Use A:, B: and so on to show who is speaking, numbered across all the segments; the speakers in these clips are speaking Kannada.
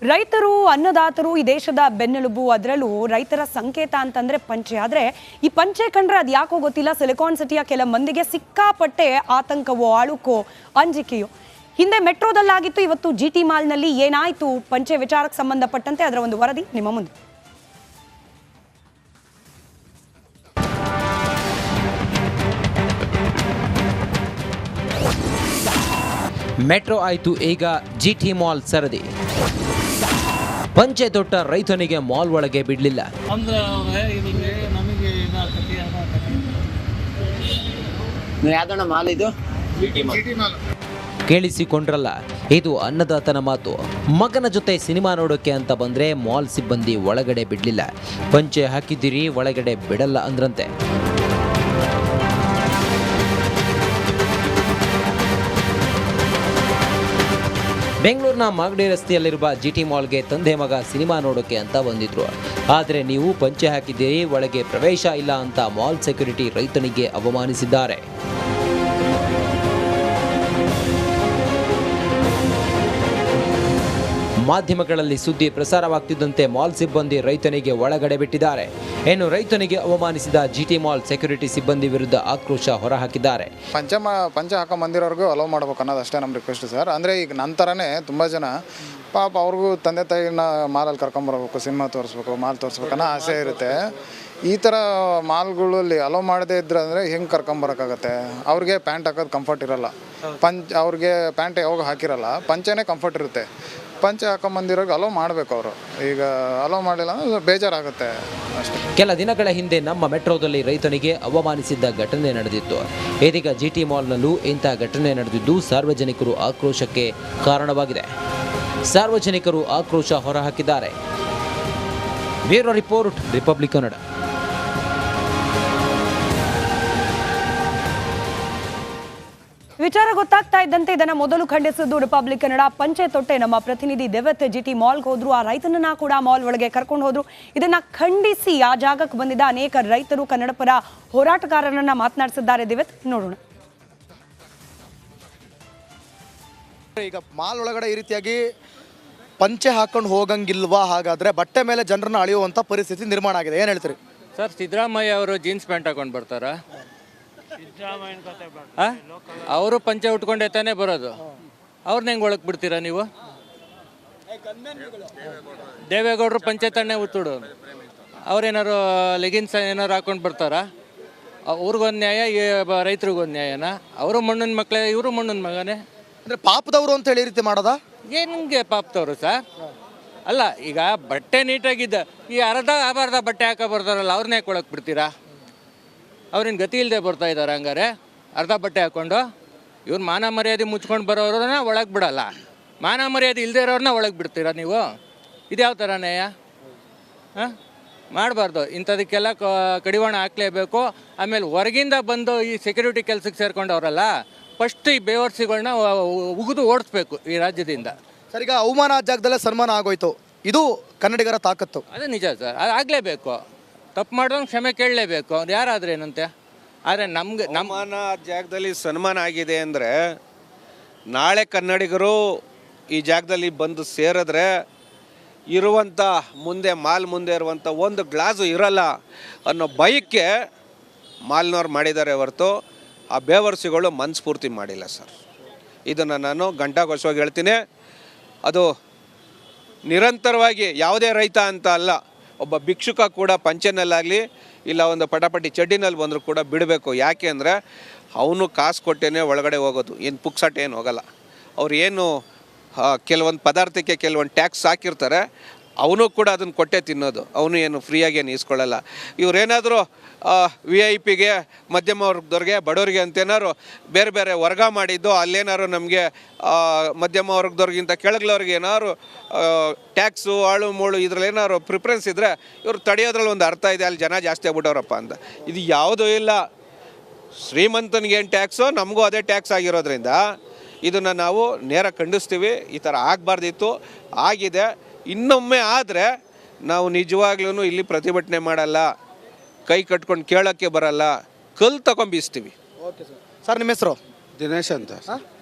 A: ರೈತರು ಅನ್ನದಾತರು ಈ ದೇಶದ ಬೆನ್ನೆಲುಬು. ಅದರಲ್ಲೂ ರೈತರ ಸಂಕೇತ ಅಂತಂದ್ರೆ ಪಂಚೆ. ಆದರೆ ಈ ಪಂಚೆ ಕಂಡ್ರೆ ಅದು ಯಾಕೋ ಗೊತ್ತಿಲ್ಲ, ಸಿಲಿಕಾನ್ ಸಿಟಿಯ ಕೆಲ ಮಂದಿಗೆ ಸಿಕ್ಕಾಪಟ್ಟೆ ಆತಂಕವೋ ಅಳುಕೋ ಅಂಜಿಕೆಯೋ. ಹಿಂದೆ ಮೆಟ್ರೋದಲ್ಲಾಗಿತ್ತು, ಇವತ್ತು GT ಮಾಲ್ನಲ್ಲಿ ಏನಾಯ್ತು ಪಂಚೆ ವಿಚಾರಕ್ಕೆ ಸಂಬಂಧಪಟ್ಟಂತೆ ಅದರ ಒಂದು ವರದಿ ನಿಮ್ಮ ಮುಂದೆ.
B: ಮೆಟ್ರೋ ಆಯಿತು, ಈಗ GT ಮಾಲ್ ಸರದಿ. ಪಂಚೆ ತೊಟ್ಟ ರೈತನಿಗೆ ಮಾಲ್ ಒಳಗೆ ಬಿಡಲಿಲ್ಲ. ಕೇಳಿಸಿಕೊಂಡ್ರಲ್ಲ, ಇದು ಅನ್ನದಾತನ ಮಾತು. ಮಗನ ಜೊತೆ ಸಿನಿಮಾ ನೋಡೋಕೆ ಅಂತ ಬಂದ್ರೆ ಮಾಲ್ ಸಿಬ್ಬಂದಿ ಒಳಗಡೆ ಬಿಡಲಿಲ್ಲ. ಪಂಚೆ ಹಾಕಿದ್ದೀರಿ, ಒಳಗಡೆ ಬಿಡಲ್ಲ ಅಂದ್ರಂತೆ. ಬೆಂಗಳೂರಿನ ಮಾಗಡಿ ರಸ್ತೆಯಲ್ಲಿರುವ GT ಮಾಲ್ಗೆ ತಂದೆ ಮಗ ಸಿನಿಮಾ ನೋಡೋಕೆ ಅಂತ ಬಂದಿದ್ರು. ಆದರೆ ನೀವು ಪಂಚೆ ಹಾಕಿದ್ದೀರಿ, ಒಳಗೆ ಪ್ರವೇಶ ಇಲ್ಲ ಅಂತ ಮಾಲ್ ಸೆಕ್ಯೂರಿಟಿ ರೈತನಿಗೆ ಅವಮಾನಿಸಿದ್ದಾರೆ. ಮಾಧ್ಯಮಗಳಲ್ಲಿ ಸುದ್ದಿ ಪ್ರಸಾರವಾಗ್ತಿದ್ದಂತೆ ಮಾಲ್ ಸಿಬ್ಬಂದಿ ರೈತನಿಗೆ ಒಳಗಡೆ ಬಿಟ್ಟಿದ್ದಾರೆ. ಇನ್ನು ರೈತನಿಗೆ ಅವಮಾನಿಸಿದ GT ಮಾಲ್ ಸೆಕ್ಯೂರಿಟಿ ಸಿಬ್ಬಂದಿ ವಿರುದ್ಧ ಆಕ್ರೋಶ ಹೊರಹಾಕಿದ್ದಾರೆ.
C: ಪಂಚೆ ಹಾಕೋ ಮಂದಿರೋರ್ಗೂ ಅಲೋ ಮಾಡ್ಬೇಕು ಅನ್ನೋದು ಅಷ್ಟೇ ನಮ್ಮ ರಿಕ್ವೆಸ್ಟ್ ಸರ್. ಅಂದರೆ ಈಗ ನಂತರನೇ ತುಂಬ ಜನ ಪಾಪ ಅವ್ರಿಗೂ ತಂದೆ ತಾಯಿನ ಮಾಲಲ್ಲಿ ಕರ್ಕೊಂಬರ್ಬೇಕು, ಸಿನಿಮಾ ತೋರಿಸ್ಬೇಕು, ಮಾಲ್ ತೋರಿಸ್ಬೇಕು ಅನ್ನೋ ಆಸೆ ಇರುತ್ತೆ. ಈ ಥರ ಮಾಲ್ಗಳಲ್ಲಿ ಅಲೋ ಮಾಡದೇ ಇದ್ರೆ ಅಂದರೆ ಹೆಂಗೆ ಕರ್ಕೊಂಬರೋಕ್ಕಾಗತ್ತೆ? ಅವ್ರಿಗೆ ಪ್ಯಾಂಟ್ ಹಾಕೋದು ಕಂಫರ್ಟ್ ಇರೋಲ್ಲ, ಅವ್ರಿಗೆ ಪ್ಯಾಂಟ್ ಯಾವಾಗ ಹಾಕಿರಲ್ಲ, ಪಂಚೆನೇ ಕಂಫರ್ಟ್ ಇರುತ್ತೆ. ಪಂಚೆ ಹಾಕೊಂಬಂದಿರೋರ್ಗೆ ಅಲೋ ಮಾಡಬೇಕು ಅವರು. ಈಗ ಅಲೋ ಮಾಡಿಲ್ಲ ಅಂದರೆ ಬೇಜಾರಾಗುತ್ತೆ ಅಷ್ಟೇ.
B: ಕೆಲ ದಿನಗಳ ಹಿಂದೆ ನಮ್ಮ ಮೆಟ್ರೋದಲ್ಲಿ ರೈತನಿಗೆ ಅವಮಾನಿಸಿದ್ದ ಘಟನೆ ನಡೆದಿತ್ತು. ಇದೀಗ GT ಮಾಲ್ನಲ್ಲೂ ಇಂಥ ಘಟನೆ ನಡೆದಿದ್ದು ಸಾರ್ವಜನಿಕರು ಆಕ್ರೋಶಕ್ಕೆ ಕಾರಣವಾಗಿದೆ. ಸಾರ್ವಜನಿಕರು ಆಕ್ರೋಶ ಹೊರಹಾಕಿದ್ದಾರೆ. Bureau report, republic Kannada.
A: ವಿಚಾರ ಗೊತ್ತಾಗ್ತಾ ಇದ್ದಂತೆ ಇದನ್ನ ಮೊದಲು ಖಂಡಿಸಿದ್ದು ರಿಪಬ್ಲಿಕ್ ಕನ್ನಡ. ಪಂಚೆ ತೊಟ್ಟೆ ನಮ್ಮ ಪ್ರತಿನಿಧಿ ದೇವತ್ GT ಮಾಲ್ಗೆ ಹೋದ್ರು, ಆ ರೈತನನ್ನ ಕೂಡ ಮಾಲ್ ಒಳಗೆ ಕರ್ಕೊಂಡು ಹೋದ್ರು. ಇದನ್ನ ಖಂಡಿಸಿ ಆ ಜಾಗಕ್ಕೆ ಬಂದಿದ್ದ ಅನೇಕ ರೈತರು, ಕನ್ನಡ ಪರ ಹೋರಾಟಗಾರರನ್ನ ಮಾತನಾಡಿಸಿದ್ದಾರೆ. ದೇವತ್, ನೋಡೋಣ.
D: ಈಗ ಮಾಲ್ ಒಳಗಡೆ ಈ ರೀತಿಯಾಗಿ ಪಂಚೆ ಹಾಕೊಂಡು ಹೋಗಂಗಿಲ್ವಾ? ಹಾಗಾದ್ರೆ ಬಟ್ಟೆ ಮೇಲೆ ಜನರನ್ನ ಅಳೆಯುವಂತ ಪರಿಸ್ಥಿತಿ ನಿರ್ಮಾಣ ಆಗಿದೆ. ಏನ್ ಹೇಳ್ತೀರಿ
E: ಸರ್? ಸಿದ್ದರಾಮಯ್ಯ ಅವರು ಜೀನ್ಸ್ ಪ್ಯಾಂಟ್ ಹಾಕೊಂಡು ಬರ್ತಾರ? ಅವರು ಪಂಚೆ ಉಟ್ಕೊಂಡೇ ತಾನೇ ಬರೋದು. ಅವ್ರನ್ನ ಹೆಂಗೆ ಒಳಗೆ ಬಿಡ್ತೀರಾ ನೀವು? ದೇವೇಗೌಡರು ಪಂಚೆ ತಾನೇ ಉತ್ತುಡು, ಅವ್ರೇನಾರು ಲೆಗಿನ್ಸ್ ಏನಾರು ಹಾಕೊಂಡು ಬರ್ತಾರಾ? ಅವ್ರಿಗೊಂದು ನ್ಯಾಯ, ರೈತರಿಗೊಂದು ನ್ಯಾಯನಾ? ಅವರು ಮಣ್ಣಿನ ಮಕ್ಕಳೇ, ಇವರು ಮಣ್ಣಿನ ಮಗನೇ.
D: ಅಂದ್ರೆ ಪಾಪದವರು ಅಂತ ಹೇಳಿ ರೀತಿ ಮಾಡೋದಾ?
E: ಏನಂಗೆ ಪಾಪದವರು ಸರ್? ಅಲ್ಲ, ಈಗ ಬಟ್ಟೆ ನೀಟಾಗಿದ್ದ ಈ ಅರ್ಧ ಬಟ್ಟೆ ಹಾಕೋ ಬರ್ತಾರಲ್ಲ, ಅವ್ರನ್ನ ಯಾಕೆ ಒಳಗೆ ಬಿಡ್ತೀರಾ? ಅವ್ರೇನು ಗತಿ ಇಲ್ಲದೆ ಬರ್ತಾ ಇದ್ದಾರೆ ಹಂಗಾರೆ ಅರ್ಧ ಬಟ್ಟೆ ಹಾಕ್ಕೊಂಡು? ಇವ್ರು ಮಾನ ಮರ್ಯಾದೆ ಮುಚ್ಕೊಂಡು ಬರೋರನ್ನ ಒಳಗೆ ಬಿಡಲ್ಲ, ಮಾನ ಮರ್ಯಾದೆ ಇಲ್ಲದೆ ಇರೋರನ್ನ ಒಳಗೆ ಬಿಡ್ತೀರಾ ನೀವು? ಇದು ಯಾವ ಥರ ನ್ಯಾಯ? ಹಾಂ, ಮಾಡಬಾರ್ದು. ಇಂಥದಕ್ಕೆಲ್ಲ ಕಡಿವಾಣ ಹಾಕಲೇಬೇಕು. ಆಮೇಲೆ ಹೊರಗಿಂದ ಬಂದು ಈ ಸೆಕ್ಯೂರಿಟಿ ಕೆಲಸಕ್ಕೆ ಸೇರ್ಕೊಂಡವ್ರಲ್ಲ, ಫಸ್ಟ್ ಈ ಬೇವರ್ಸಿಗಳನ್ನ ಉಗಿದು ಓಡಿಸ್ಬೇಕು ಈ ರಾಜ್ಯದಿಂದ.
D: ಸರ್, ಈಗ ಅವಮಾನ ಜಾಗದಲ್ಲೇ ಸನ್ಮಾನ ಆಗೋಯ್ತು, ಇದು ಕನ್ನಡಿಗರ ತಾಕತ್ತು.
E: ಅದು ನಿಜ ಸರ್, ಅದು ಆಗಲೇಬೇಕು. ತಪ್ಪು ಮಾಡಿದಂಗೆ ಕ್ಷಮೆ ಕೇಳಲೇಬೇಕು, ಅವ್ರು ಯಾರಾದ್ರೆ ಏನಂತೆ. ಆದರೆ ನಮ್ಮ
F: ಜಾಗದಲ್ಲಿ ಸನ್ಮಾನ ಆಗಿದೆ ಅಂದರೆ ನಾಳೆ ಕನ್ನಡಿಗರು ಈ ಜಾಗದಲ್ಲಿ ಬಂದು ಸೇರಿದ್ರೆ ಇರುವಂಥ ಮಾಲ್ ಮುಂದೆ ಇರುವಂಥ ಒಂದು ಗ್ಲಾಸು ಇರಲ್ಲ ಅನ್ನೋ ಭಯಕ್ಕೆ ಮಾಲ್ನವ್ರು ಮಾಡಿದ್ದಾರೆ ಹೊರತು ಆ ಬೇವರ್ಸಿಗಳು ಮನಸ್ಫೂರ್ತಿ ಮಾಡಿಲ್ಲ ಸರ್. ಇದನ್ನು ನಾನು ಗಂಟಾಘೋಷವಾಗಿ ಹೇಳ್ತೀನಿ. ಅದು ನಿರಂತರವಾಗಿ ಯಾವುದೇ ರೈತ ಅಂತ ಅಲ್ಲ, ಒಬ್ಬ ಭಿಕ್ಷುಕ ಕೂಡ ಪಂಚೆನಲ್ಲಾಗಲಿ ಇಲ್ಲ ಒಂದು ಪಟಾಪಟಿ ಚಡ್ಡಿನಲ್ಲಿ ಬಂದರೂ ಕೂಡ ಬಿಡಬೇಕು. ಯಾಕೆ ಅಂದರೆ ಅವನು ಕಾಸು ಕೊಟ್ಟೇನೆ ಒಳಗಡೆ ಹೋಗೋದು, ಏನು ಪುಕ್ಸಟ್ ಏನು ಹೋಗಲ್ಲ. ಅವ್ರು ಏನು ಕೆಲವೊಂದು ಪದಾರ್ಥಕ್ಕೆ ಕೆಲವೊಂದು ಟ್ಯಾಕ್ಸ್ ಹಾಕಿರ್ತಾರೆ, ಅವನು ಕೂಡ ಅದನ್ನು ಕೊಟ್ಟೆ ತಿನ್ನೋದು. ಅವನು ಏನು ಫ್ರೀಯಾಗಿ ಏನು ಇಸ್ಕೊಳ್ಳಲ್ಲ. ಇವರೇನಾದರೂ VIP ಮಧ್ಯಮ ವರ್ಗದವ್ರಿಗೆ, ಬಡವರಿಗೆ ಅಂತೇನಾದ್ರು ಬೇರೆ ಬೇರೆ ವರ್ಗ ಮಾಡಿದ್ದು, ಅಲ್ಲೇನಾದ್ರು ನಮಗೆ ಮಧ್ಯಮ ವರ್ಗದವ್ರಿಗಿಂತ ಕೆಳಗ್ಲವ್ರಿಗೆ ಏನಾದ್ರು ಟ್ಯಾಕ್ಸು ಆಳು ಮೂಳು ಇದ್ರಲ್ಲಿ ಏನಾದ್ರು ಪ್ರಿಫರೆನ್ಸ್ ಇದ್ದರೆ ಇವರು ತಡೆಯೋದ್ರಲ್ಲಿ ಒಂದು ಅರ್ಥ ಇದೆ, ಅಲ್ಲಿ ಜನ ಜಾಸ್ತಿ ಆಗ್ಬಿಟ್ಟವ್ರಪ್ಪ ಅಂತ. ಇದು ಯಾವುದೂ ಇಲ್ಲ. ಶ್ರೀಮಂತನಿಗೇನು ಟ್ಯಾಕ್ಸು, ನಮಗೂ ಅದೇ ಟ್ಯಾಕ್ಸ್ ಆಗಿರೋದ್ರಿಂದ ಇದನ್ನು ನಾವು ನೇರ ಖಂಡಿಸ್ತೀವಿ. ಈ ಥರ ಆಗಬಾರ್ದಿತ್ತು, ಆಗಿದೆ. ಇನ್ನೊಮ್ಮೆ ಆದರೆ ನಾವು ನಿಜವಾಗ್ಲೂ ಇಲ್ಲಿ ಪ್ರತಿಭಟನೆ ಮಾಡಲ್ಲ, ಕೈ ಕಟ್ಕೊಂಡು ಕೇಳೋಕ್ಕೆ ಬರಲ್ಲ, ಕಲ್ಲು ತಗೊಂಡು ಬೀಸ್ತೀವಿ.
D: Okay sir. ಸರ್, ನಿಮ್ಮ ಹೆಸರು?
G: ದಿನೇಶ್ ಅಂತ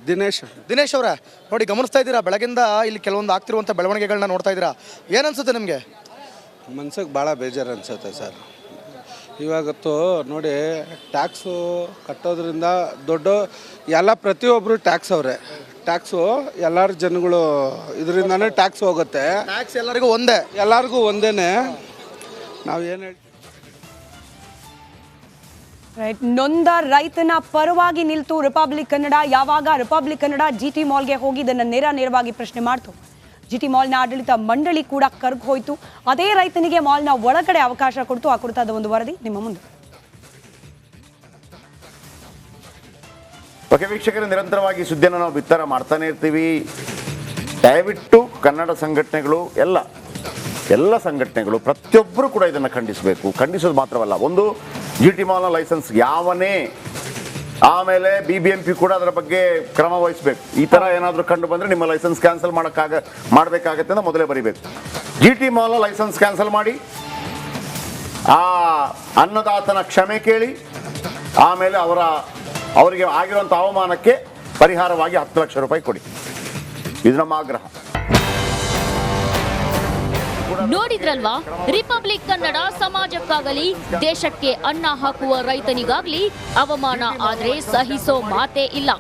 G: ದಿನೇಶ್
D: ದಿನೇಶ್ ಅವರೇ, ನೋಡಿ ಗಮನಿಸ್ತಾ ಇದ್ದೀರಾ, ಬೆಳಗಿಂದ ಇಲ್ಲಿ ಕೆಲವೊಂದು ಆಗ್ತಿರುವಂಥ ಬೆಳವಣಿಗೆಗಳನ್ನ ನೋಡ್ತಾ ಇದ್ದೀರಾ, ಏನು ಅನ್ಸುತ್ತೆ ನಿಮಗೆ?
G: ಮನ್ಸಿಗೆ ಭಾಳ ಬೇಜಾರು ಅನ್ಸುತ್ತೆ ಸರ್. ಇವಾಗತ್ತು ನೋಡಿ, ಟ್ಯಾಕ್ಸು ಕಟ್ಟೋದ್ರಿಂದ ದೊಡ್ಡ ಎಲ್ಲ ಪ್ರತಿಯೊಬ್ಬರು ಟ್ಯಾಕ್ಸ್ ಅವರೇ. ಟ್ಯಾಕ್ಸು ಎಲ್ಲರ ಜನಗಳು ಇದರಿಂದನೇ ಟ್ಯಾಕ್ಸ್ ಹೋಗುತ್ತೆ.
D: ಟ್ಯಾಕ್ಸ್ ಎಲ್ಲರಿಗೂ ಒಂದೇ,
G: ಎಲ್ಲರಿಗೂ ಒಂದೇನೆ. ನಾವು ಏನು ಹೇಳ್ತೀವಿ,
A: ರೈಟ್, ನೊಂದ ರೈತನ ಪರವಾಗಿ ನಿಲ್ತು ರಿಪಬ್ಲಿಕ್ ಕನ್ನಡ. ಯಾವಾಗ ರಿಪಬ್ಲಿಕ್ ಕನ್ನಡ GT ಮಾಲ್ಗೆ ಹೋಗಿ ಇದನ್ನು ನೇರವಾಗಿ ಪ್ರಶ್ನೆ ಮಾಡ್ತು, GT ಮಾಲ್ನ ಆಡಳಿತ ಮಂಡಳಿ ಕೂಡ ಕರ್ಗ್ ಹೋಯ್ತು. ಅದೇ ರೈತನಿಗೆ ಮಾಲ್ನ ಒಳಗಡೆ ಅವಕಾಶ ಕೊಡ್ತು. ಆ ಕುರಿತಾದ ಒಂದು ವರದಿ ನಿಮ್ಮ ಮುಂದೆ.
H: ಓಕೆ ವೀಕ್ಷಕರು, ನಿರಂತರವಾಗಿ ಸುದ್ದಿಯನ್ನು ನಾವು ಬಿತ್ತರ ಮಾಡ್ತಾನೆ ಇರ್ತೀವಿ. ದಯವಿಟ್ಟು ಕನ್ನಡ ಸಂಘಟನೆಗಳು ಎಲ್ಲ ಸಂಘಟನೆಗಳು ಪ್ರತಿಯೊಬ್ಬರು ಕೂಡ ಇದನ್ನು ಖಂಡಿಸಬೇಕು. ಖಂಡಿಸೋದು ಮಾತ್ರವಲ್ಲ, ಒಂದು GT ಮಾಲ್ನ ಲೈಸೆನ್ಸ್ ಯಾವನೇ, ಆಮೇಲೆ BBMP ಕೂಡ ಅದರ ಬಗ್ಗೆ ಕ್ರಮ ವಹಿಸಬೇಕು. ಈ ಥರ ಏನಾದರೂ ಕಂಡು ಬಂದರೆ ನಿಮ್ಮ ಲೈಸೆನ್ಸ್ ಕ್ಯಾನ್ಸಲ್ ಮಾಡಬೇಕಾಗತ್ತೆ ಅಂತ ಮೊದಲೇ ಬರೀಬೇಕು. GT ಮಾಲ್ನ ಲೈಸೆನ್ಸ್ ಕ್ಯಾನ್ಸಲ್ ಮಾಡಿ, ಆ ಅನ್ನದಾತನ ಕ್ಷಮೆ ಕೇಳಿ, ಆಮೇಲೆ ಅವರಿಗೆ ಆಗಿರುವಂಥ ಅವಮಾನಕ್ಕೆ ಪರಿಹಾರವಾಗಿ 10 ಲಕ್ಷ ರೂಪಾಯಿ ಕೊಡಿ. ಇದು ನಮ್ಮ ಆಗ್ರಹ.
I: ನೋಡಿದ್ರಲ್ವಾ, ರಿಪಬ್ಲಿಕ್ ಕನ್ನಡ ಸಮಾಜಕ್ಕಾಗಲಿ ದೇಶಕ್ಕೆ ಅನ್ನ ಹಾಕುವ ರೈತನಿಗಾಗ್ಲಿ ಅವಮಾನ ಆದ್ರೆ ಸಹಿಸೋ ಮಾತೇ ಇಲ್ಲ.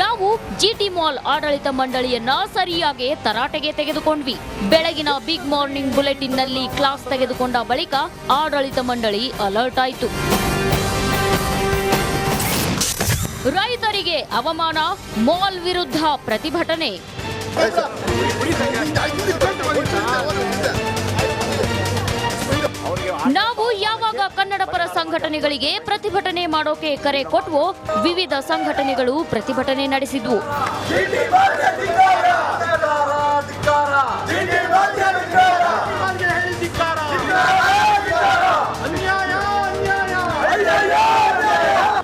I: ನಾವು GT ಮಾಲ್ ಆಡಳಿತ ಮಂಡಳಿಯನ್ನ ಸರಿಯಾಗಿ ತರಾಟೆಗೆ ತೆಗೆದುಕೊಂಡ್ವಿ. ಬೆಳಗಿನ ಬಿಗ್ ಮಾರ್ನಿಂಗ್ ಬುಲೆಟಿನ್ ನಲ್ಲಿ ಕ್ಲಾಸ್ ತೆಗೆದುಕೊಂಡ ಬಳಿಕ ಆಡಳಿತ ಮಂಡಳಿ ಅಲರ್ಟ್ ಆಯಿತು. ರೈತರಿಗೆ ಅವಮಾನ, ಮಾಲ್ ವಿರುದ್ಧ ಪ್ರತಿಭಟನೆ. ನಾವು ಯಾವಾಗ ಕನ್ನಡ ಪರ ಸಂಘಟನೆಗಳಿಗೆ ಪ್ರತಿಭಟನೆ ಮಾಡೋಕೆ ಕರೆ ಕೊಟ್ವೋ, ವಿವಿಧ ಸಂಘಟನೆಗಳು ಪ್ರತಿಭಟನೆ ನಡೆಸಿದ್ವು.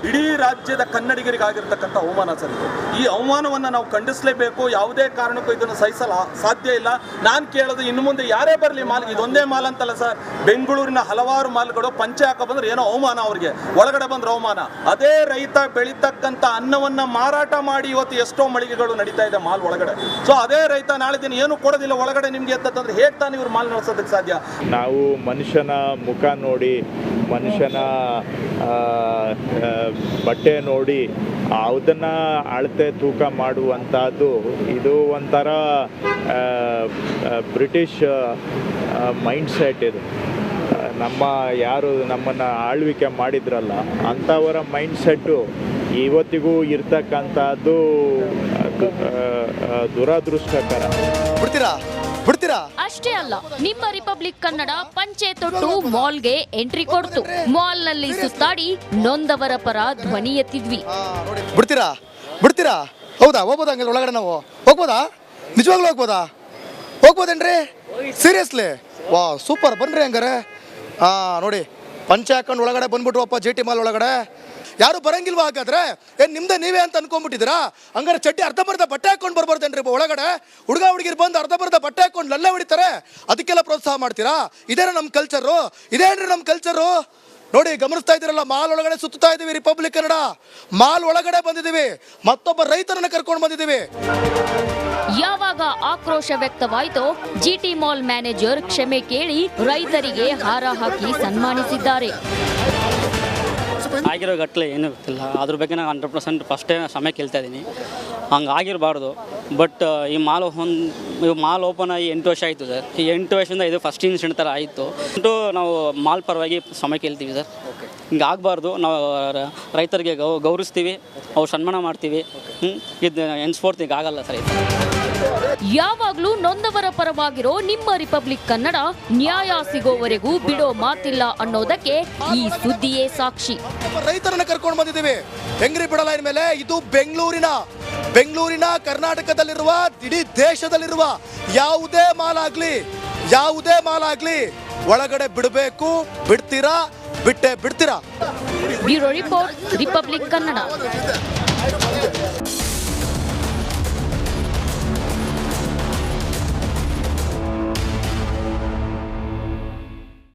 J: ಇಡೀ ರಾಜ್ಯದ ಕನ್ನಡಿಗರಿಗಾಗಿರ್ತಕ್ಕಂಥ ಅವಮಾನ ಸರ್. ಈ ಅವಮಾನವನ್ನು ನಾವು ಖಂಡಿಸಲೇಬೇಕು. ಯಾವುದೇ ಕಾರಣಕ್ಕೂ ಇದನ್ನು ಸಹಿಸಲು ಸಾಧ್ಯ ಇಲ್ಲ. ನಾನು ಕೇಳೋದು, ಇನ್ನು ಮುಂದೆ ಯಾರೇ ಬರಲಿ ಮಾಲ್, ಇದೊಂದೇ ಮಾಲ್ ಅಂತಲ್ಲ ಸರ್, ಬೆಂಗಳೂರಿನ ಹಲವಾರು ಮಾಲ್ಗಳು ಪಂಚೆ ಹಾಕ ಬಂದ್ರೆ ಏನೋ ಅವಮಾನ, ಅವ್ರಿಗೆ ಒಳಗಡೆ ಬಂದ್ರೆ ಅವಮಾನ. ಅದೇ ರೈತ ಬೆಳೀತಕ್ಕಂಥ ಅನ್ನವನ್ನು ಮಾರಾಟ ಮಾಡಿ ಇವತ್ತು ಎಷ್ಟೋ ಮಳಿಗೆಗಳು ನಡೀತಾ ಇದೆ ಮಾಲ್ ಒಳಗಡೆ. ಸೊ ಅದೇ ರೈತ ನಾಳೆ ದಿನ ಏನು ಕೊಡೋದಿಲ್ಲ ಒಳಗಡೆ ನಿಮ್ಗೆ ಅಂತಂದ್ರೆ ಹೇಗೆ ತಾನು ಇವ್ರು ಮಾಲ್ ನಡೆಸೋದಕ್ಕೆ ಸಾಧ್ಯ?
K: ನಾವು ಮನುಷ್ಯನ ಮುಖ ನೋಡಿ, ಮನುಷ್ಯನ ಬಟ್ಟೆ ನೋಡಿ ಅದನ್ನು ಅಳತೆ ತೂಕ ಮಾಡುವಂಥದ್ದು ಇದು ಒಂಥರ ಬ್ರಿಟಿಷ್ ಮೈಂಡ್ಸೆಟ್. ಇದು ಯಾರು ನಮ್ಮನ್ನು ಆಳ್ವಿಕೆ ಮಾಡಿದ್ರಲ್ಲ ಅಂಥವರ ಮೈಂಡ್ಸೆಟ್ಟು ಇವತ್ತಿಗೂ ಇರ್ತಕ್ಕಂಥದ್ದು ದುರದೃಷ್ಟಕರ.
I: ಅಷ್ಟೇ ಅಲ್ಲ, ನಿಮ್ಮ ರಿಪಬ್ಲಿಕ್ ಕನ್ನಡ ಪಂಚೆ ತೊಟ್ಟು ಮಾಲ್ಗೆ ಎಂಟ್ರಿ ಕೊಡ್ತು. ಮಾಲ್ ನಲ್ಲಿ ಸುತ್ತಾಡಿ ನೊಂದವರ ಪರ ಧ್ವನಿ ಎತ್ತಿದ್ವಿ.
D: ಬಿಡ್ತೀರಾ? ಹೌದಾ? ಹೋಗ್ಬೋದಾ? ಹಂಗೆ ಒಳಗಡೆ ನಾವು ಹೋಗ್ಬೋದಾ? ನಿಜವಾಗ್ಲೂ ಹೋಗ್ಬೋದೇನ್ರಿ? ಸೀರಿಯಸ್ಲಿ? ವಾ, ಸೂಪರ್, ಬನ್ರಿ ಹಂಗಾರೆ. ನೋಡಿ, ಪಂಚೆ ಹಾಕೊಂಡು ಒಳಗಡೆ ಬಂದ್ಬಿಟ್ವಪ್ಪ GT ಮಾಲ್ ಒಳಗಡೆ. ಯಾರು ಬರಂಗಿಲ್ವಾ? ಹಾಗಾದ್ರೆ ಏನ್ ನಿಮ್ದೆ ನೀವೇ ಅಂತ ಅನ್ಕೊಂಡ್ಬಿಟ್ಟಿದ್ದೀರಾ? ಹಂಗಾರೆ ಚಡ್ಡಿ ಅರ್ಧಬರ್ಧ ಬಟ್ಟೆ ಹಾಕೊಂಡು ಬರ್ಬಾರ್ದೇನ್ರಿ ಒಳಗಡೆ? ಹುಡುಗಿರು ಬಂದು ಅರ್ಧಬರ್ಧ ಬಟ್ಟೆ ಹಾಕೊಂಡು ಲಲ್ಲೆ ಹೊಡಿತಾರೆ, ಅದಕ್ಕೆಲ್ಲ ಪ್ರೋತ್ಸಾಹ ಮಾಡ್ತೀರಾ? ಇದೇನ ನಮ್ಮ ಕಲ್ಚರು? ಇದೇನ್ರಿ ನಮ್ಮ ಕಲ್ಚರು? ನೋಡಿ, ಗಮನಿಸ್ತಾ ಇದ್ದೀರಲ್ಲ, ಮಾಲ್ ಒಳಗಡೆ ಸುತ್ತಾ ಇದೀವಿ. ರಿಪಬ್ಲಿಕ್ ಕನ್ನಡ ಮಾಲ್ ಒಳಗಡೆ ಬಂದಿದ್ದೀವಿ, ಮತ್ತೊಬ್ಬ ರೈತರನ್ನ ಕರ್ಕೊಂಡು ಬಂದಿದ್ದೀವಿ.
I: ಯಾವಾಗ ಆಕ್ರೋಶ ವ್ಯಕ್ತವಾಯಿತೋ, GT ಮಾಲ್ ಮ್ಯಾನೇಜರ್ ಕ್ಷಮೆ ಕೇಳಿ ರೈತರಿಗೆ ಹಾರ ಹಾಕಿ ಸನ್ಮಾನಿಸಿದ್ದಾರೆ.
L: ಆಗಿರೋ ಘಟ್ಲೆ ಏನೂ ಗೊತ್ತಿಲ್ಲ, ಅದ್ರ ಬಗ್ಗೆ ನಾನು 100% ಫಸ್ಟೇ ಸಮಯ ಕೇಳ್ತಾ ಇದ್ದೀನಿ. ಹಂಗೆ ಆಗಿರಬಾರ್ದು. ಬಟ್ ಈ ಮಾಲ್ ಓಪನ್ ಆಗಿ 8 ವರ್ಷ ಆಯಿತು ಸರ್. ಈ 8 ವರ್ಷದಿಂದ ಇದು ಫಸ್ಟ್ ಇನ್ಸಿಡೆಂಟ್ ಥರ ಆಯಿತು. ನಾವು ಮಾಲ್ ಪರವಾಗಿ ಸಮಯ ಕೇಳ್ತೀವಿ ಸರ್. ಹಿಂಗೆ ಆಗಬಾರ್ದು. ನಾವು ರೈತರಿಗೆ ಗೌರವಿಸ್ತೀವಿ, ಅವ್ರು ಸನ್ಮಾನ ಮಾಡ್ತೀವಿ. ಇದು ಎನ್ಸ್ಫೋರ್ತ್ ಈಗ ಆಗಲ್ಲ ಸರ್.
I: ಯಾವಾಗ್ಲೂ ನೊಂದವರ ಪರವಾಗಿರೋ ನಿಮ್ಮ ರಿಪಬ್ಲಿಕ್ ಕನ್ನಡ ನ್ಯಾಯ ಸಿಗೋವರೆಗೂ ಬಿಡೋ ಮಾತಿಲ್ಲ ಅನ್ನೋದಕ್ಕೆ ಈ ಸುದ್ದಿಯೇ ಸಾಕ್ಷಿ.
D: ರೈತರನ್ನ ಕರ್ಕೊಂಡು ಬಂದಿದ್ದೀವಿ, ಹೆಂಗ್ರಿ ಬಿಡಲ್ಲ ಇನ್ಮೇಲೆ. ಇದು ಬೆಂಗಳೂರಿನ ಕರ್ನಾಟಕದಲ್ಲಿರುವ, ಇಡೀ ದೇಶದಲ್ಲಿರುವ ಯಾವುದೇ ಮಾಲ್ ಆಗ್ಲಿ ಒಳಗಡೆ ಬಿಡಬೇಕು. ಬಿಡ್ತೀರಾ?
I: Bureau report, republic Kannada.